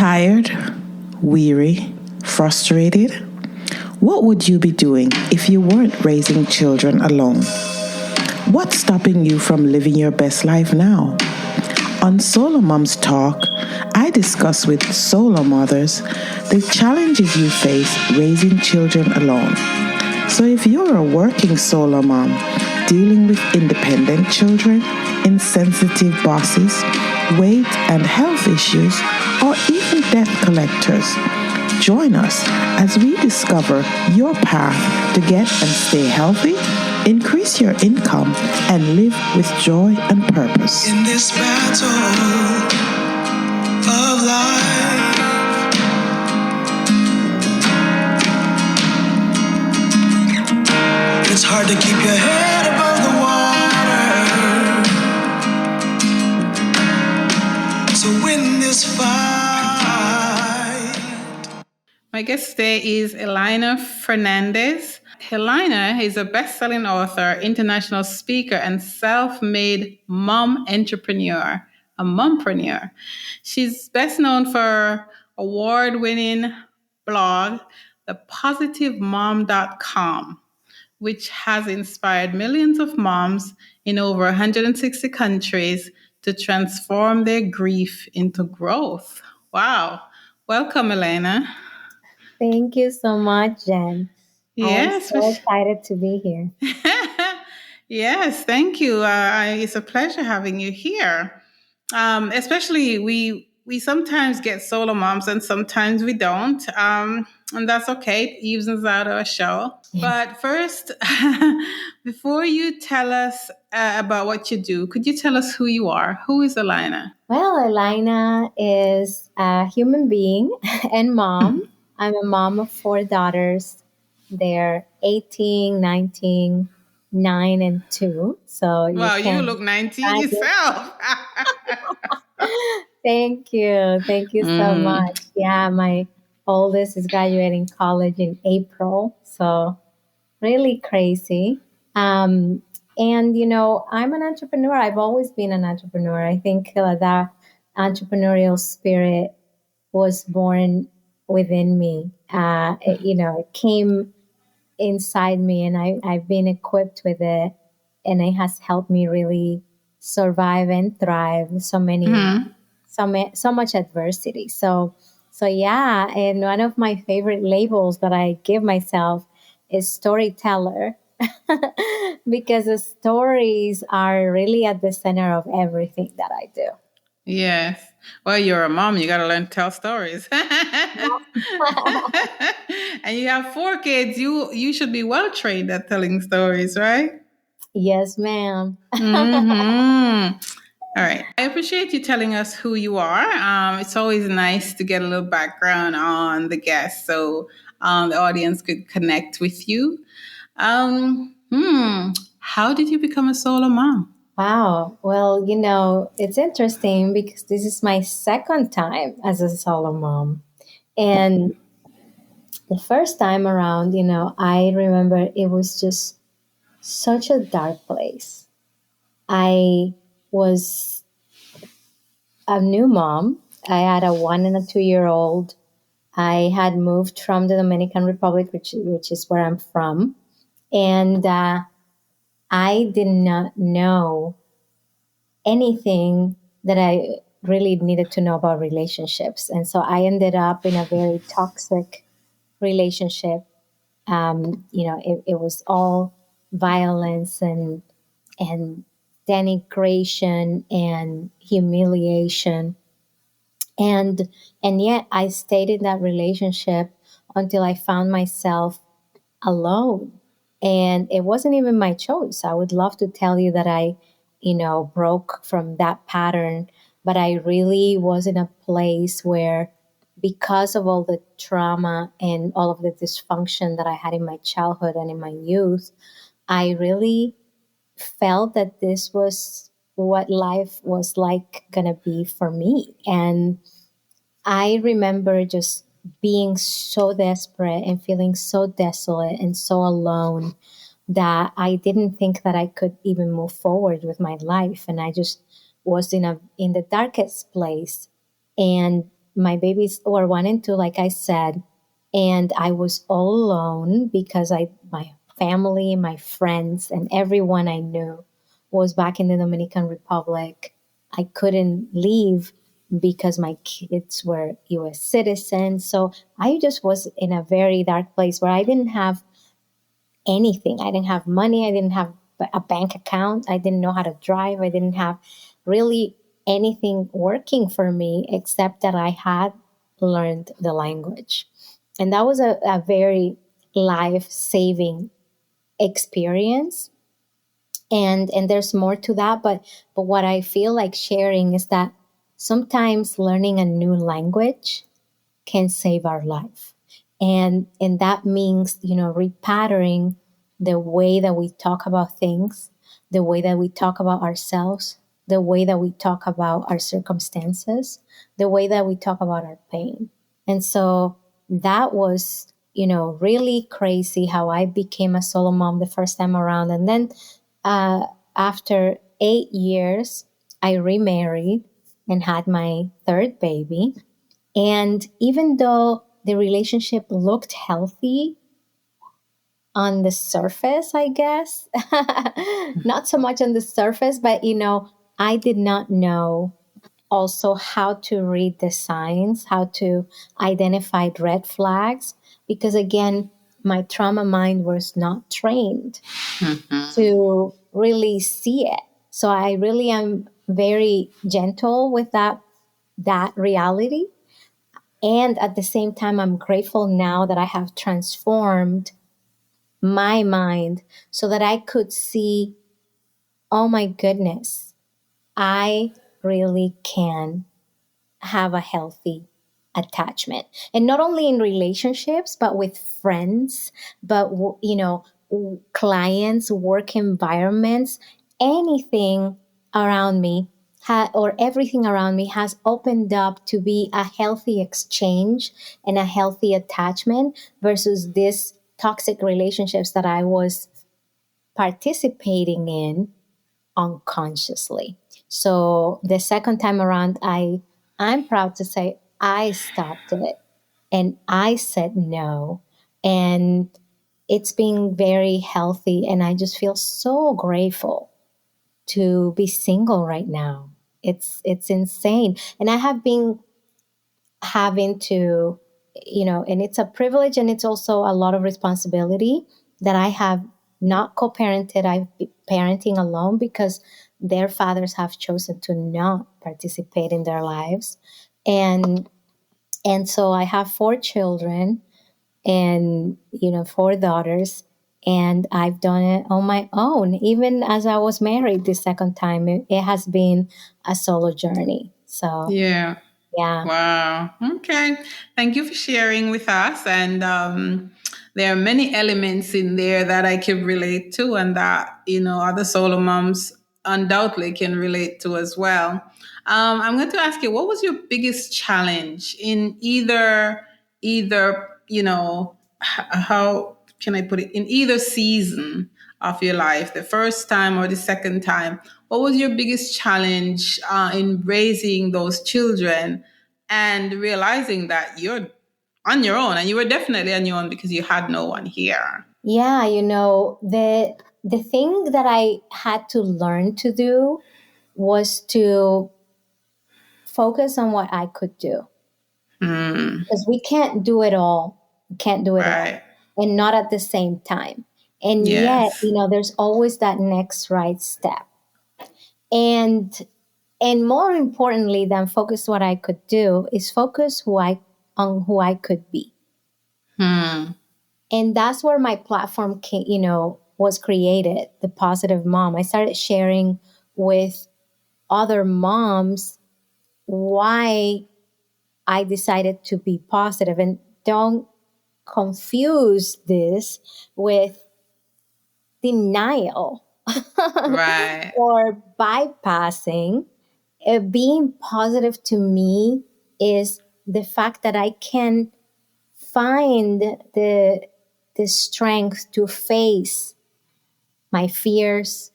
Tired, weary, frustrated? What would you be doing if you weren't raising children alone? What's stopping you from living your best life now? On SoloMoms Talk, I discuss with solo mothers the challenges you face raising children alone. So if you're a working solo mom dealing with independent children, insensitive bosses, weight and health issues, or even debt collectors, join us as we discover your path to get and stay healthy, increase your income, and live with joy and purpose. In this battle of life, it's hard to keep your head above the water. So win this fight. My guest today is Elayna Fernandez. Elayna is a best-selling author, international speaker, and self-made mom entrepreneur, a mompreneur. She's best known for award-winning blog, thepositivemom.com, which has inspired millions of moms in over 160 countries to transform their grief into growth. Wow. Welcome, Elayna. Thank you so much, Jen. Yes. I'm so excited to be here. Yes, thank you. It's a pleasure having you here. Especially we sometimes get solo moms and sometimes we don't. And that's okay. It evens out our show. But first, before you tell us about what you do, could you tell us who you are? Who is Elayna? Well, Elayna is a human being and mom. I'm a mom of 4 daughters. They're 18, 19, 9, and 2. So you look 19 yourself. Thank you. Thank you so much. Yeah, my oldest is graduating college in April. So really crazy. And, I'm an entrepreneur. I've always been an entrepreneur. I think that entrepreneurial spirit was born within me. It came inside me, and I've been equipped with it, and it has helped me really survive and thrive so much adversity. So yeah, and one of my favorite labels that I give myself is storyteller, because the stories are really at the center of everything that I do. Yes. Well, you're a mom. You got to learn to tell stories. And you have 4 kids. You should be well trained at telling stories, right? Yes, ma'am. Mm-hmm. All right. I appreciate you telling us who you are. It's always nice to get a little background on the guest so the audience could connect with you. How did you become a solo mom? Wow. Well, it's interesting because this is my second time as a solo mom. And the first time around, I remember it was just such a dark place. I was a new mom. I had a 1 and a 2-year-old. I had moved from the Dominican Republic, which is where I'm from. And I did not know anything that I really needed to know about relationships. And so I ended up in a very toxic relationship. It was all violence and denigration and humiliation. And yet I stayed in that relationship until I found myself alone. And it wasn't even my choice. I would love to tell you that I broke from that pattern, but I really was in a place where, because of all the trauma and all of the dysfunction that I had in my childhood and in my youth, I really felt that this was what life was like gonna be for me. And I remember just being so desperate and feeling so desolate and so alone that I didn't think that I could even move forward with my life. And I just was in the darkest place. And my babies were 1 and 2, like I said, and I was all alone because my family, my friends, and everyone I knew was back in the Dominican Republic. I couldn't leave because my kids were US citizens. So I just was in a very dark place where I didn't have anything. I didn't have money. I didn't have a bank account. I didn't know how to drive. I didn't have really anything working for me except that I had learned the language. And that was a very life-saving experience. And there's more to that, but what I feel like sharing is that sometimes learning a new language can save our life. And that means, repatterning the way that we talk about things, the way that we talk about ourselves, the way that we talk about our circumstances, the way that we talk about our pain. And so that was, really crazy how I became a solo mom the first time around. And then after 8 years, I remarried and had my third baby. And even though the relationship looked healthy on the surface, I guess, not so much on the surface, but, I did not know also how to read the signs, how to identify red flags, because again, my trauma mind was not trained to really see it. So I really am very gentle with that reality. And at the same time, I'm grateful now that I have transformed my mind so that I could see, oh my goodness, I really can have a healthy attachment. And not only in relationships, but with friends, but, clients, work environments, anything around me or everything around me has opened up to be a healthy exchange and a healthy attachment versus these toxic relationships that I was participating in unconsciously. So the second time around, I'm proud to say I stopped it and I said no. And it's been very healthy. And I just feel so grateful to be single right now. It's insane. And I have been having to, and it's a privilege and it's also a lot of responsibility that I have not co-parented. I've been parenting alone because their fathers have chosen to not participate in their lives. And so I have 4 children and, 4 daughters. And I've done it on my own. Even as I was married the second time, it has been a solo journey. So, Yeah. yeah. Wow. Okay. Thank you for sharing with us. And there are many elements in there that I can relate to and that, other solo moms undoubtedly can relate to as well. I'm going to ask you, what was your biggest challenge in either, how can I put it, in either season of your life, the first time or the second time? What was your biggest challenge in raising those children and realizing that you're on your own, and you were definitely on your own because you had no one here? Yeah, the thing that I had to learn to do was to focus on what I could do. Because we can't do it all. We can't do it all. Right. And not at the same time. And yet, Yes. there's always that next right step. And more importantly than focus what I could do is focus on who I could be. And that's where my platform was created, the Positive Mom. I started sharing with other moms why I decided to be positive. And don't confuse this with denial Right. or bypassing. Being positive to me is the fact that I can find the strength to face my fears,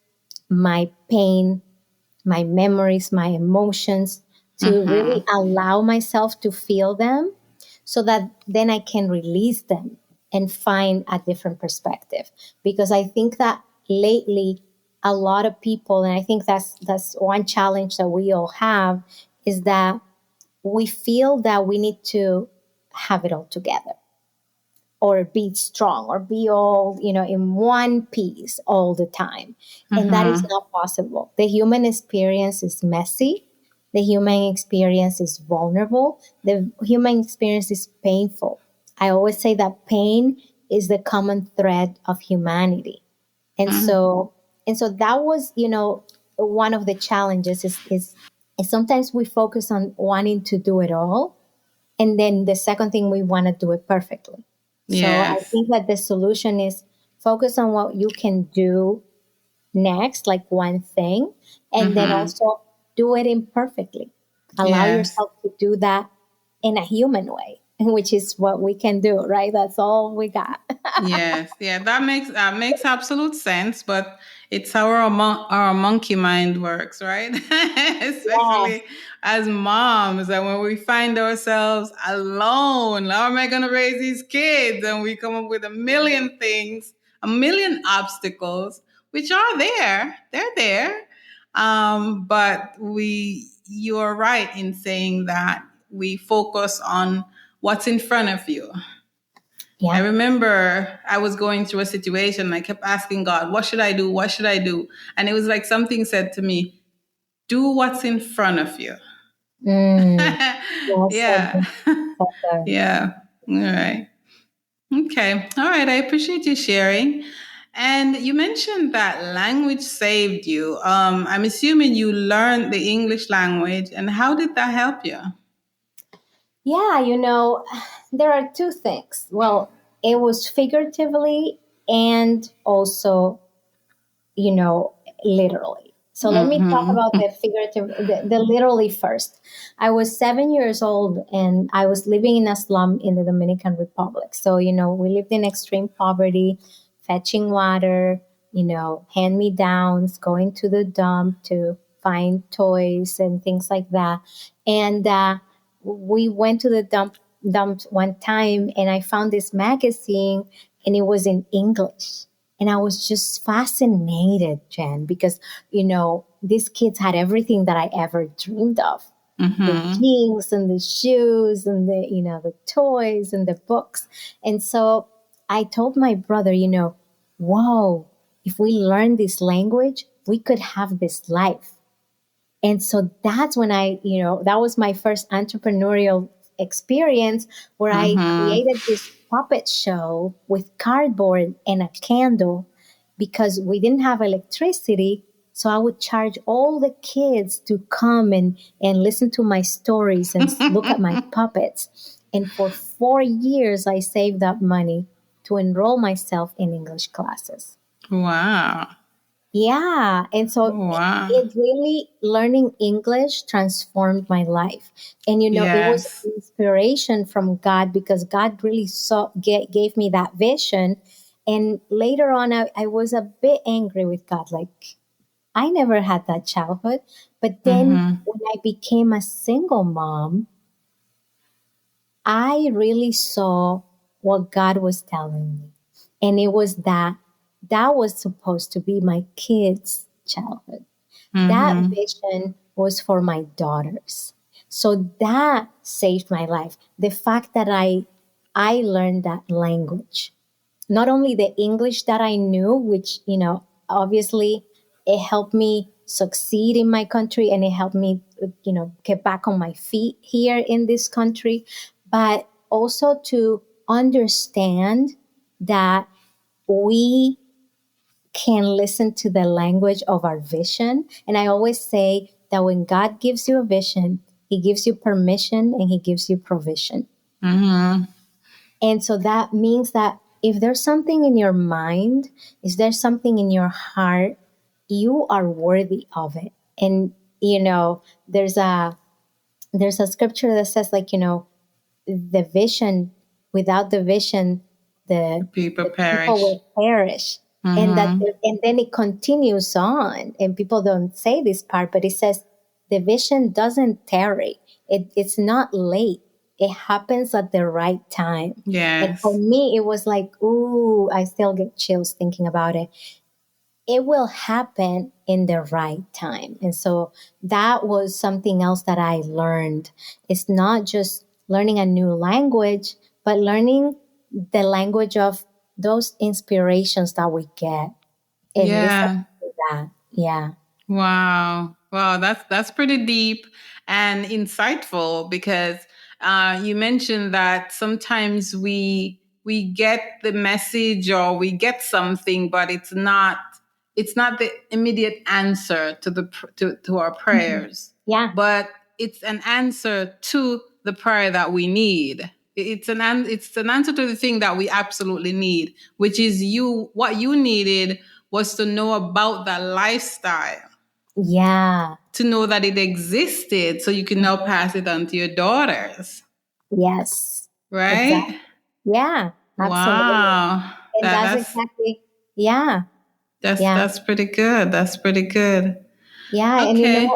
my pain, my memories, my emotions, to really allow myself to feel them so that then I can release them and find a different perspective. Because I think that lately, a lot of people, and I think that's one challenge that we all have, is that we feel that we need to have it all together or be strong or be all, in one piece all the time. And that is not possible. The human experience is messy. The human experience is vulnerable. The human experience is painful. I always say that pain is the common thread of humanity. And so that was, one of the challenges is sometimes we focus on wanting to do it all. And then the second thing, we want to do it perfectly. So I Yes. think that the solution is focus on what you can do next, like one thing, and then also do it imperfectly. Allow Yes. yourself to do that in a human way, which is what we can do, right? That's all we got. Yes, yeah, that makes absolute sense, but it's how our monkey mind works, right? Yes. Especially as moms, and when we find ourselves alone, how am I going to raise these kids? And we come up with a million things, a million obstacles, which are there, they're there. But you're right in saying that we focus on what's in front of you. I Yeah. remember I was going through a situation and I kept asking God, what should I do? What should I do? And it was like something said to me, do what's in front of you. Mm. Yes. Yeah. So good. Yeah. All right. Okay. All right. I appreciate you sharing. And you mentioned that language saved you. I'm assuming you learned the English language. And how did that help you? Yeah, there are two things. Well, it was figuratively and also, you know, literally. So let me talk about the figurative, the literally first. I was 7 years old and I was living in a slum in the Dominican Republic. So, we lived in extreme poverty, fetching water, hand me downs, going to the dump to find toys and things like that. And we went to the dump one time and I found this magazine and it was in English. And I was just fascinated, Jen, because, these kids had everything that I ever dreamed of. The jeans and the shoes and the toys and the books. And so I told my brother, whoa, if we learn this language, we could have this life. And so that's when that was my first entrepreneurial experience where I created this puppet show with cardboard and a candle because we didn't have electricity. So I would charge all the kids to come and listen to my stories and look at my puppets. And for 4 years, I saved up money to enroll myself in English classes. Wow. Yeah. And so Wow. it really, learning English transformed my life. And, it was Yes. inspiration from God because God really gave me that vision. And later on, I was a bit angry with God. Like, I never had that childhood. But then when I became a single mom, I really saw what God was telling me. And it was that was supposed to be my kids' childhood. That vision was for my daughters. So that saved my life. The fact that I learned that language. Not only the English that I knew, which, obviously it helped me succeed in my country and it helped me, get back on my feet here in this country, but also to understand that we can listen to the language of our vision. And I always say that when God gives you a vision, he gives you permission and he gives you provision. And so that means that if there's something in your mind, if there's something in your heart, you are worthy of it. And, there's a scripture that says, like, the vision, without the vision, the People people perish. will perish. And then it continues on, and people don't say this part, but it says, the vision doesn't tarry. It's not late. It happens at the right time. And for Yes. me, it was like, ooh, I still get chills thinking about it. It will happen in the right time. And so that was something else that I learned. It's not just learning a new language, but learning the language of those inspirations that we get and listen Yeah. to that. Yeah. Wow. Wow, that's pretty deep and insightful because you mentioned that sometimes we get the message or we get something, but it's not the immediate answer to to our Mhm. prayers, Yeah. but it's an answer to the prayer that we need. It's an answer to the thing that we absolutely need, which is what you needed was to know about that lifestyle, Yeah. to know that it existed so you can now pass it on to your daughters, Yes. right? Exactly. Yeah. Absolutely. Wow. And That that's that's exactly, yeah. that's Yeah. that's pretty good. That's pretty good. Yeah. And Okay.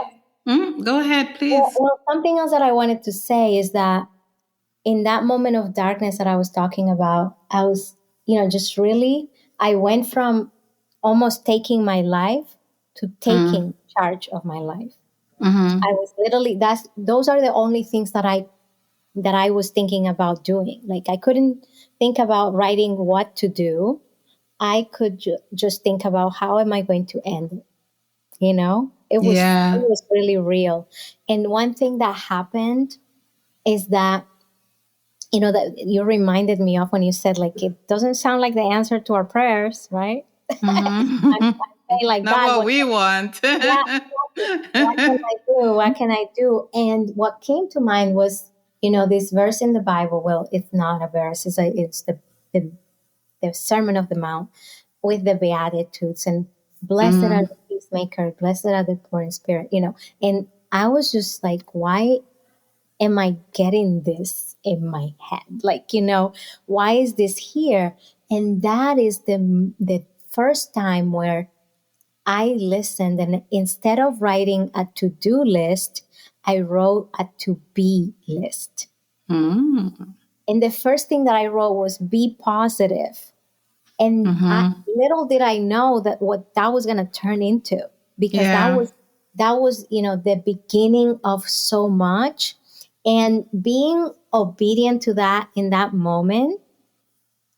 Go ahead, please. something else that I wanted to say is that in that moment of darkness that I was talking about, I was, just really, I went from almost taking my life to Mm, taking charge of my life. mm-hmm. I was literally, those are the only things that I was thinking about doing. Like I couldn't think about writing what to do. I could just think about how am I going to end it. It Yeah. was really real. And one thing that happened is that that you reminded me of when you said like it doesn't sound like the answer to our prayers, right? I'm Mm-hmm. saying like Not God, what we want. yeah, exactly. What can I do? What can I do? And what came to mind was this verse in the Bible. Well, it's not a verse. It's the the Sermon of the Mount with the Beatitudes and blessed are Mm, the peacemakers, blessed are the poor in spirit. And I was just like, why am I getting this in my head? Like, why is this here? And that is the first time where I listened, and instead of writing a to-do list, I wrote a to-be list. mm, And the first thing that I wrote was be positive. And mm-hmm. little did I know that what that was going to turn into, because Yeah. that was the beginning of so much. And being obedient to that in that moment,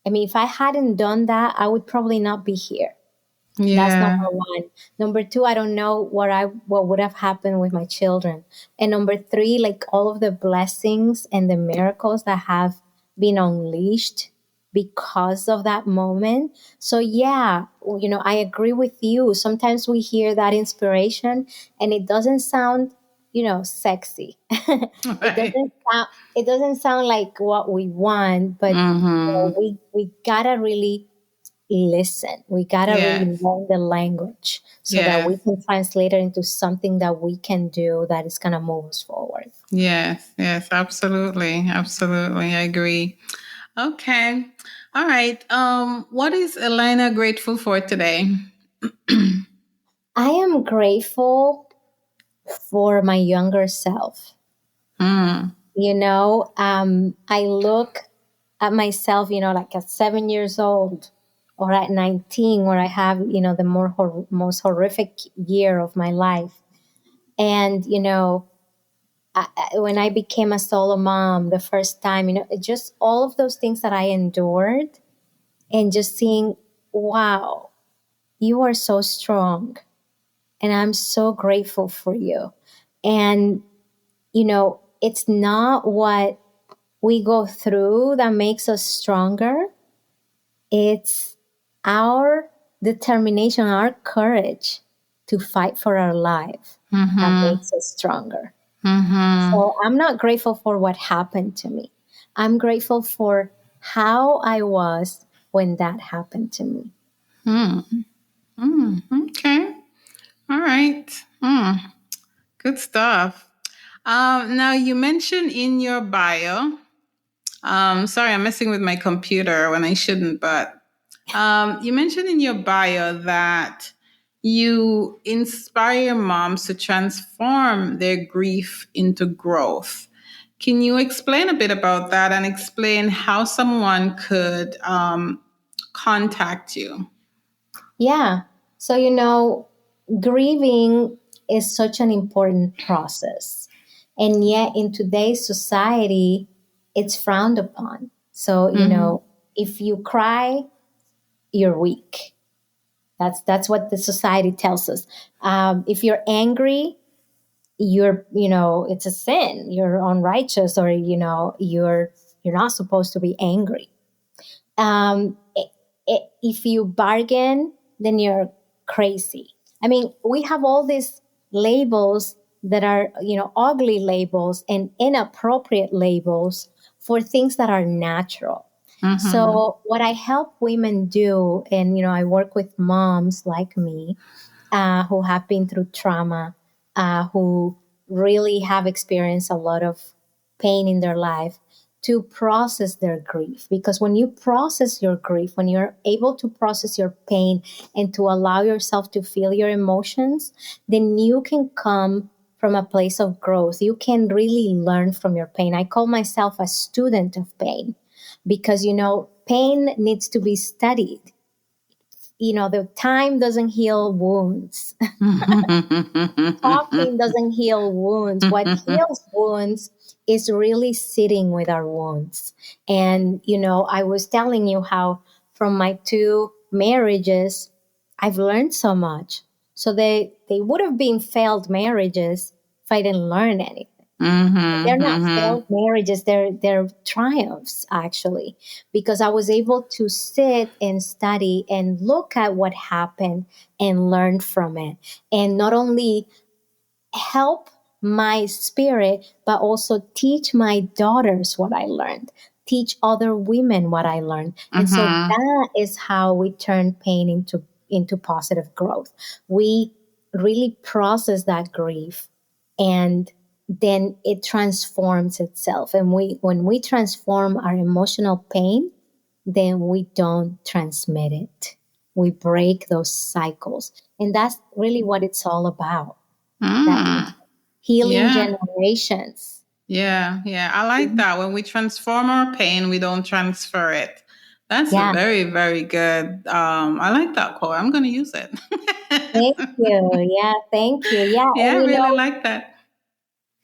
I mean, if I hadn't done that, I would probably not be here. That's number Yeah. one. Number two, I don't know what would have happened with my children. And number three, like all of the blessings and the miracles that have been unleashed because of that moment. So yeah, I agree with you. Sometimes we hear that inspiration and it doesn't sound, sexy. it Right. doesn't sound it doesn't sound like what we want, but Mm-hmm. we gotta really listen. We gotta really Yes. learn the language so that Yes. we can translate it into something that we can do that is gonna move us forward. Yes. Yes. Absolutely. Absolutely. I agree. Okay. All right. What is Elayna grateful for today? I am grateful for my younger self. Mm, I look at myself, like at 7 years old or at 19, where I have, the most horrific year of my life. And, when I became a solo mom the first time, just all of those things that I endured and just seeing, wow, you are so strong. And I'm so grateful for you. And, it's not what we go through that makes us stronger. It's our determination, our courage to fight for our life that mm-hmm. makes us stronger. Mm-hmm. So I'm not grateful for what happened to me. I'm grateful for how I was when that happened to me. Mm, okay. All right. Good stuff. Now you mentioned in your bio. Sorry, I'm messing with my computer when I shouldn't, but you mentioned in your bio that you inspire moms to transform their grief into growth. Can you explain a bit about that and explain how someone could contact you? Yeah. So, grieving is such an important process. And yet, in today's society, it's frowned upon. So, if you cry, you're weak. That's what the society tells us. If you're angry, it's a sin. You're unrighteous, or you're not supposed to be angry. Um, if you bargain, then you're crazy. I mean, we have all these labels that are, ugly labels and inappropriate labels for things that are natural. So what I help women do, and, I work with moms like me who have been through trauma, who really have experienced a lot of pain in their life, to process their grief. Because when you process your grief, when you're able to process your pain and to allow yourself to feel your emotions, then you can come from a place of growth. You can really learn from your pain. I call myself a student of pain because, pain needs to be studied. The time doesn't heal wounds. Talking doesn't heal wounds. What heals wounds is really sitting with our wounds. And, I was telling you how from my 2 marriages, I've learned so much. So they would have been failed marriages if I didn't learn anything. They're not failed marriages, they're triumphs, actually, because I was able to sit and study and look at what happened and learn from it. And not only help my spirit, but also teach my daughters what I learned, teach other women what I learned. And so that is how we turn pain into positive growth. We really process that grief, and then it transforms itself. And when we transform our emotional pain, then we don't transmit it. We break those cycles. And that's really what it's all about. That healing generations. Yeah. I like that. When we transform our pain, we don't transfer it. That's a very, very good. I like that quote. I'm going to use it. Thank you. Yeah, thank you. Yeah, I really like that.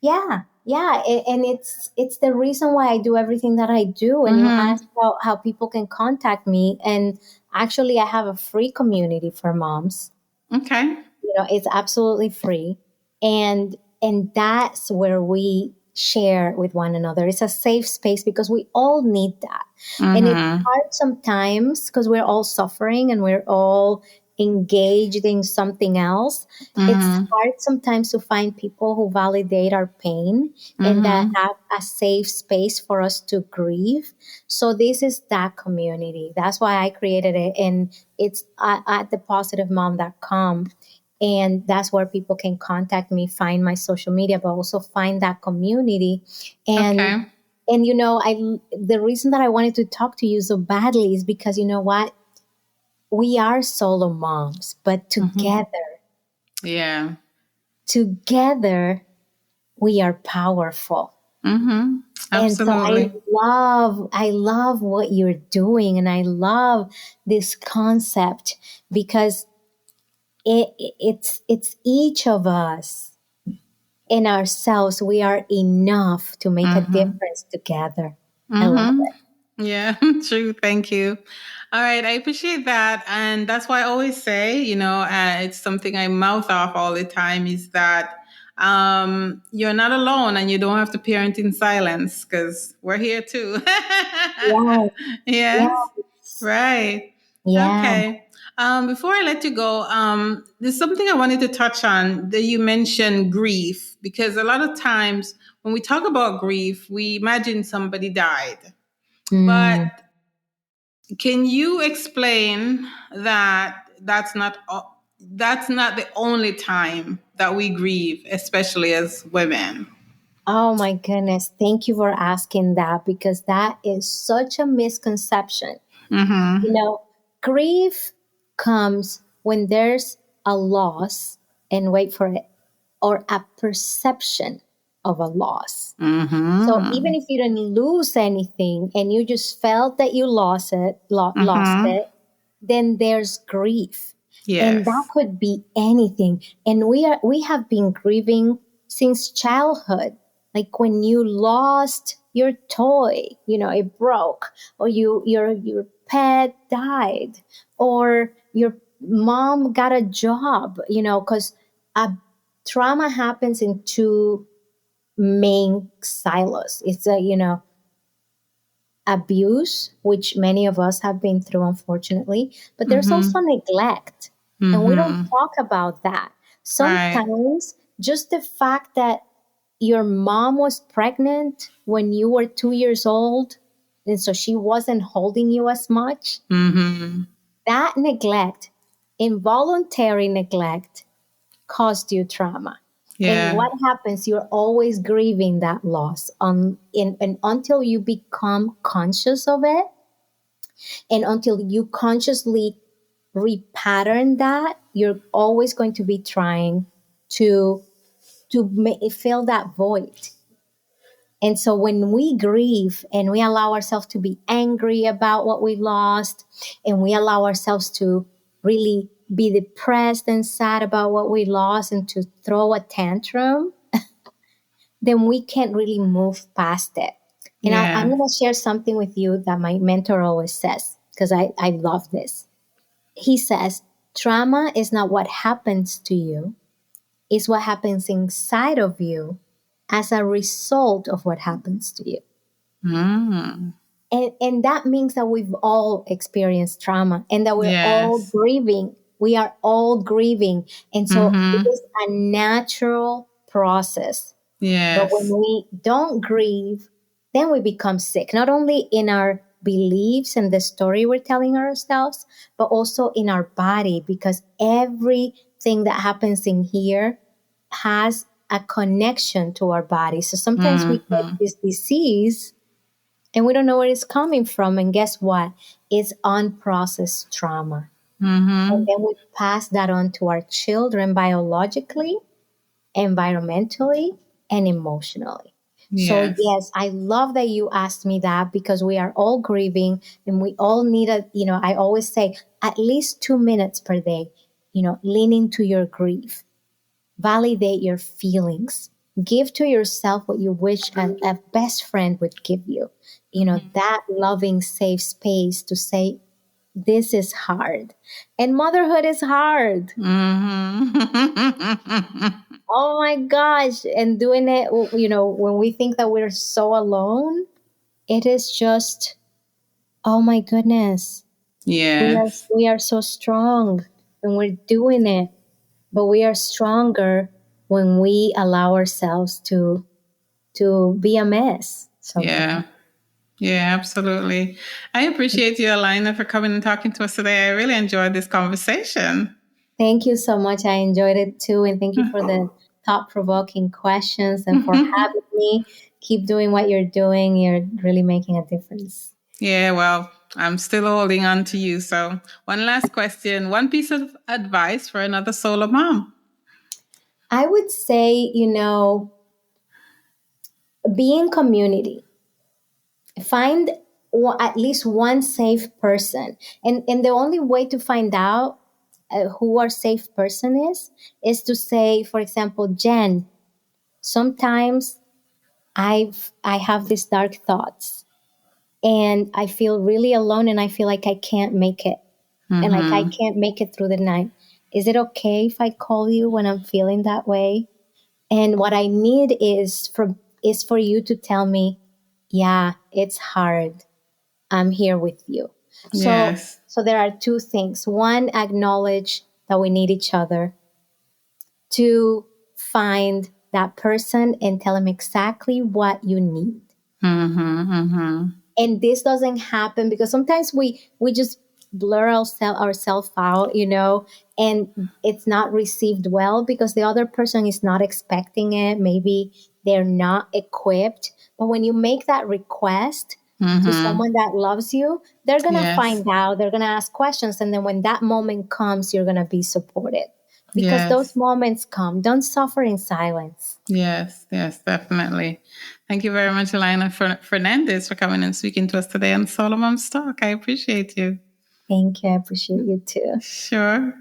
Yeah, and it's the reason why I do everything that I do. And you asked about how people can contact me, and actually, I have a free community for moms. Okay, it's absolutely free, and that's where we share with one another. It's a safe space because we all need that, and it's hard sometimes because we're all suffering and we're all engaged in something else. It's hard sometimes to find people who validate our pain and that have a safe space for us to grieve. So this is that community. That's why I created it. And it's at thepositivemom.com. And that's where people can contact me, find my social media, but also find that community. And the reason that I wanted to talk to you so badly is because you know what? We are solo moms, but together, together, we are powerful. Absolutely. And so I love what you're doing, and I love this concept because it's each of us in ourselves. We are enough to make a difference together. I love it. Yeah, true. Thank you. All right. I appreciate that. And that's why I always say, it's something I mouth off all the time is that you're not alone and you don't have to parent in silence because we're here too. Yes. Yes. Right. Yeah. Okay. Before I let you go, there's something I wanted to touch on that you mentioned grief, because a lot of times when we talk about grief, we imagine somebody died. But can you explain that that's not the only time that we grieve, especially as women? Oh my goodness. Thank you for asking that, because that is such a misconception. Grief comes when there's a loss, and wait for it, or a perception of a loss. So even if you didn't lose anything and you just felt that you lost it, then there's grief. And that Yes. could be anything. And we have been grieving since childhood. Like when you lost your toy, it broke, or your pet died, or your mom got a job, because a trauma happens in two main silos. It's abuse, which many of us have been through, unfortunately, but there's also neglect. And we don't talk about that. Right. Sometimes just the fact that your mom was pregnant when you were 2 years old, and so she wasn't holding you as much, that neglect, involuntary neglect, caused you trauma. And Yeah. what happens? You're always grieving that loss and until you become conscious of it, and until you consciously repattern that, you're always going to be trying to fill that void. And so when we grieve and we allow ourselves to be angry about what we lost, and we allow ourselves to really be depressed and sad about what we lost and to throw a tantrum, then we can't really move past it. And I'm Yeah. going to share something with you that my mentor always says, because I love this. He says, trauma is not what happens to you, it's what happens inside of you as a result of what happens to you. And that means that we've all experienced trauma and that we're all Yes. grieving. We are all grieving. And so it is a natural process. But when Yes. we don't grieve, then we become sick, not only in our beliefs and the story we're telling ourselves, but also in our body, because everything that happens in here has a connection to our body. So sometimes we get this disease and we don't know where it's coming from. And guess what? It's unprocessed trauma. And then we pass that on to our children biologically, environmentally, and emotionally. So Yes. yes, I love that you asked me that, because we are all grieving and we all need I always say at least 2 minutes per day, lean into your grief, validate your feelings, give to yourself what you wish a best friend would give you, that loving, safe space to say, this is hard. And motherhood is hard. Oh my gosh. And doing it, when we think that we're so alone, it is just, oh my goodness. Yes. We are so strong when we're doing it, but we are stronger when we allow ourselves to be a mess Yeah. sometimes. Yeah, absolutely. I appreciate you, Elayna, for coming and talking to us today. I really enjoyed this conversation. Thank you so much. I enjoyed it too. And thank you for the thought-provoking questions and for having me. Keep doing what you're doing. You're really making a difference. Yeah, well, I'm still holding on to you. So, one last question. One piece of advice for another solo mom. I would say, be in community. Find at least one safe person. And the only way to find out who our safe person is to say, for example, Jen, sometimes I have these dark thoughts and I feel really alone and I feel like I can't make it. And like I can't make it through the night. Is it okay if I call you when I'm feeling that way? And what I need is for you to tell me, yeah, it's hard. I'm here with you. Yes. So there are two things. One, acknowledge that we need each other. Two, find that person and tell them exactly what you need. And this doesn't happen because sometimes we just blur ourselves out, and it's not received well because the other person is not expecting it. Maybe they're not equipped. But when you make that request to someone that loves you, they're going to Yes. find out, they're going to ask questions. And then when that moment comes, you're going to be supported. because Yes. those moments come. Don't suffer in silence. Yes, definitely. Thank you very much, Elayna Fernandez, for coming and speaking to us today on SoloMoms Talk. I appreciate you. Thank you. I appreciate you too. Sure.